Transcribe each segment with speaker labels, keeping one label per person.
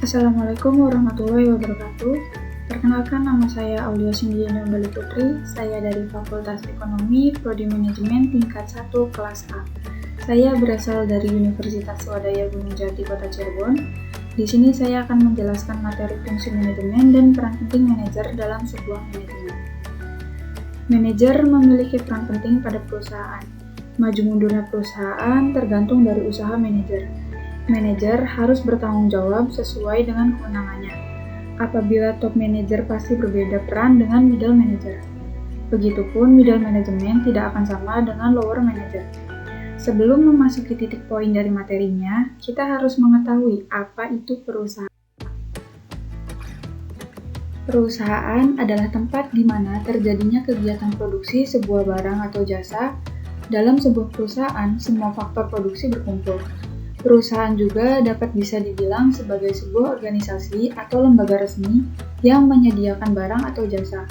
Speaker 1: Assalamualaikum warahmatullahi wabarakatuh. Perkenalkan, nama saya Aulia Sindiana Bali Putri. Saya dari Fakultas Ekonomi, Prodi Manajemen tingkat 1 kelas A. Saya berasal dari Universitas Swadaya Gunung Jati, Kota Cirebon. Di sini saya akan menjelaskan materi fungsi manajemen dan peran penting manajer dalam sebuah manajemen. Manajer memiliki peran penting pada perusahaan. Maju mundurnya perusahaan tergantung dari usaha manajer. Manajer harus bertanggung jawab sesuai dengan kewenangannya. Apabila top manajer pasti berbeda peran dengan middle manager. Begitupun middle management tidak akan sama dengan lower manager. Sebelum memasuki titik poin dari materinya, kita harus mengetahui apa itu perusahaan. Perusahaan adalah tempat di mana terjadinya kegiatan produksi sebuah barang atau jasa. Dalam sebuah perusahaan, semua faktor produksi berkumpul. Perusahaan juga dapat bisa dibilang sebagai sebuah organisasi atau lembaga resmi yang menyediakan barang atau jasa.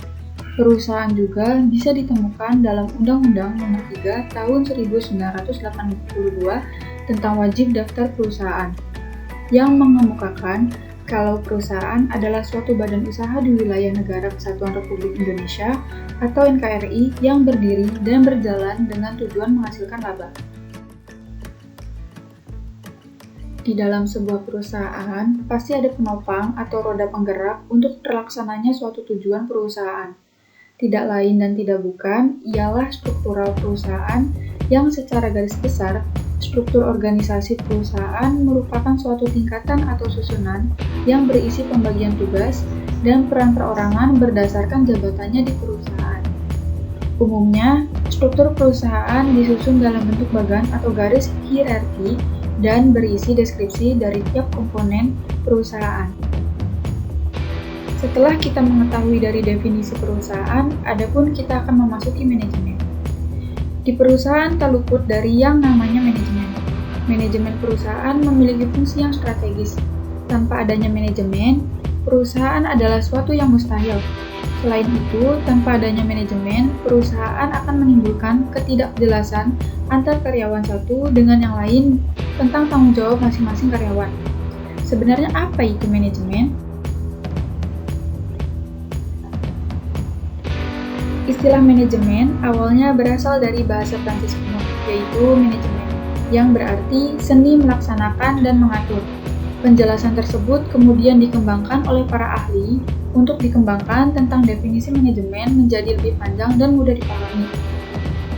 Speaker 1: Perusahaan juga bisa ditemukan dalam Undang-Undang Nomor 3 Tahun 1982 tentang Wajib Daftar Perusahaan, yang mengemukakan kalau perusahaan adalah suatu badan usaha di wilayah Negara Kesatuan Republik Indonesia atau NKRI yang berdiri dan berjalan dengan tujuan menghasilkan laba. Di dalam sebuah perusahaan, pasti ada penopang atau roda penggerak untuk terlaksananya suatu tujuan perusahaan. Tidak lain dan tidak bukan, ialah struktural perusahaan yang secara garis besar, struktur organisasi perusahaan merupakan suatu tingkatan atau susunan yang berisi pembagian tugas dan peran perorangan berdasarkan jabatannya di perusahaan. Umumnya, struktur perusahaan disusun dalam bentuk bagan atau garis hierarki dan berisi deskripsi dari tiap komponen perusahaan. Setelah kita mengetahui dari definisi perusahaan, adapun kita akan memasuki manajemen. Di perusahaan tak luput dari yang namanya manajemen. Manajemen perusahaan memiliki fungsi yang strategis. Tanpa adanya manajemen, perusahaan adalah suatu yang mustahil. Selain itu, tanpa adanya manajemen, perusahaan akan menimbulkan ketidakjelasan antar karyawan satu dengan yang lain tentang tanggung jawab masing-masing karyawan. Sebenarnya apa itu manajemen? Istilah manajemen awalnya berasal dari bahasa Prancis kuno, yaitu manajemen, yang berarti seni melaksanakan dan mengatur. Penjelasan tersebut kemudian dikembangkan oleh para ahli untuk dikembangkan tentang definisi manajemen menjadi lebih panjang dan mudah dipahami,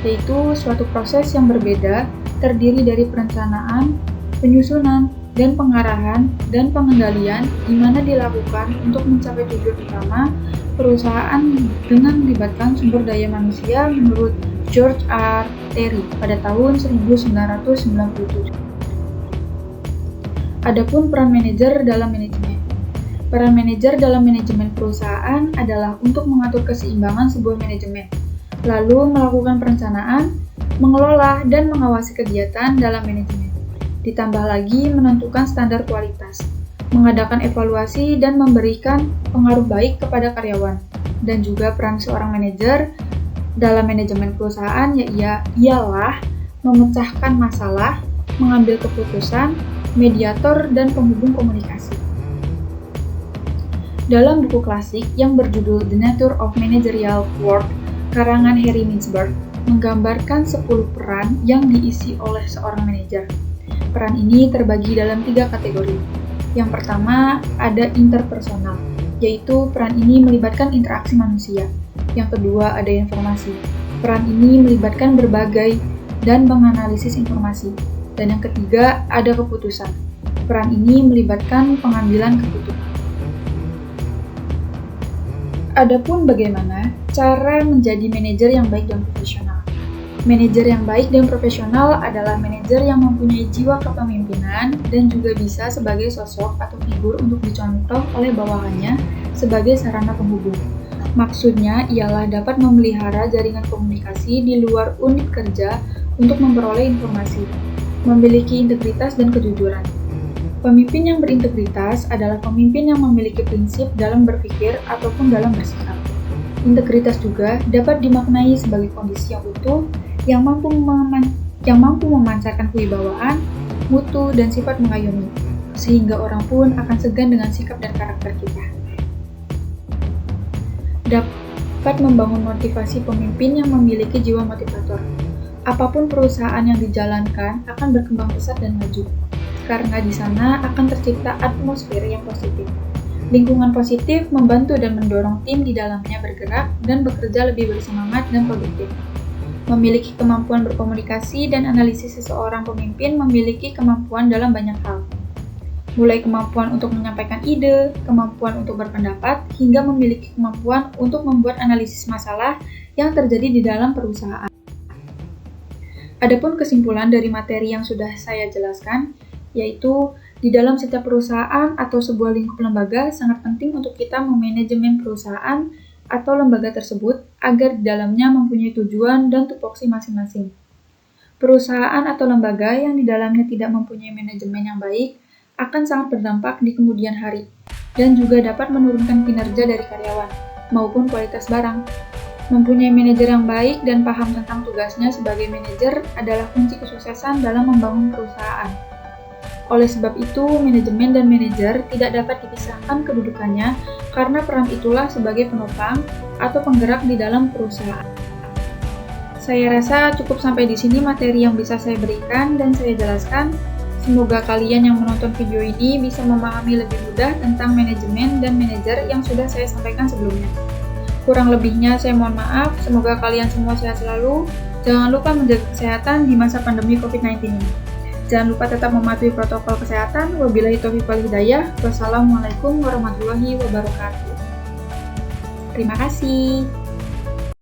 Speaker 1: yaitu suatu proses yang berbeda terdiri dari perencanaan, penyusunan, dan pengarahan dan pengendalian di mana dilakukan untuk mencapai tujuan utama perusahaan dengan melibatkan sumber daya manusia menurut George R. Terry pada tahun 1997. Adapun peran manajer dalam manajemen. Peran manajer dalam manajemen perusahaan adalah untuk mengatur keseimbangan sebuah manajemen, lalu melakukan perencanaan, mengelola, dan mengawasi kegiatan dalam manajemen. Ditambah lagi menentukan standar kualitas, mengadakan evaluasi, dan memberikan pengaruh baik kepada karyawan. Dan juga peran seorang manajer dalam manajemen perusahaan ialah memecahkan masalah, mengambil keputusan, mediator, dan penghubung komunikasi. Dalam buku klasik yang berjudul The Nature of Managerial Work, karangan Harry Mintzberg, menggambarkan 10 peran yang diisi oleh seorang manajer. Peran ini terbagi dalam 3 kategori. Yang pertama, ada interpersonal, yaitu peran ini melibatkan interaksi manusia. Yang kedua, ada informasi. Peran ini melibatkan berbagai dan menganalisis informasi. Dan yang ketiga, ada keputusan. Peran ini melibatkan pengambilan keputusan. Adapun bagaimana cara menjadi manajer yang baik dan profesional. Manajer yang baik dan profesional adalah manajer yang mempunyai jiwa kepemimpinan dan juga bisa sebagai sosok atau figur untuk dicontoh oleh bawahannya sebagai sarana penghubung. Maksudnya ialah dapat memelihara jaringan komunikasi di luar unit kerja untuk memperoleh informasi, memiliki integritas dan kejujuran. Pemimpin yang berintegritas adalah pemimpin yang memiliki prinsip dalam berpikir ataupun dalam bersikap. Integritas juga dapat dimaknai sebagai kondisi yang utuh yang mampu memancarkan kewibawaan, mutu, dan sifat mengayomi. sehingga orang pun akan segan dengan sikap dan karakter kita. Dapat membangun motivasi pemimpin yang memiliki jiwa motivator. Apapun perusahaan yang dijalankan akan berkembang pesat dan maju, karena di sana akan tercipta atmosfer yang positif. Lingkungan positif membantu dan mendorong tim di dalamnya bergerak dan bekerja lebih bersemangat dan produktif. Memiliki kemampuan berkomunikasi dan analisis seseorang pemimpin memiliki kemampuan dalam banyak hal. Mulai kemampuan untuk menyampaikan ide, kemampuan untuk berpendapat, hingga memiliki kemampuan untuk membuat analisis masalah yang terjadi di dalam perusahaan. Adapun kesimpulan dari materi yang sudah saya jelaskan, yaitu di dalam setiap perusahaan atau sebuah lingkup lembaga sangat penting untuk kita memanajemen perusahaan atau lembaga tersebut agar di dalamnya mempunyai tujuan dan tupoksi masing-masing. Perusahaan atau lembaga yang di dalamnya tidak mempunyai manajemen yang baik akan sangat berdampak di kemudian hari dan juga dapat menurunkan kinerja dari karyawan maupun kualitas barang. Mempunyai manajer yang baik dan paham tentang tugasnya sebagai manajer adalah kunci kesuksesan dalam membangun perusahaan. Oleh sebab itu, manajemen dan manajer tidak dapat dipisahkan kedudukannya karena peran itulah sebagai penopang atau penggerak di dalam perusahaan. Saya rasa cukup sampai di sini materi yang bisa saya berikan dan saya jelaskan. Semoga kalian yang menonton video ini bisa memahami lebih mudah tentang manajemen dan manajer yang sudah saya sampaikan sebelumnya. Kurang lebihnya saya mohon maaf, semoga kalian semua sehat selalu. Jangan lupa menjaga kesehatan di masa pandemi COVID-19 ini. Jangan lupa tetap mematuhi protokol kesehatan. Wabillahi taufiq wal hidayah. Wassalamualaikum warahmatullahi wabarakatuh. Terima kasih.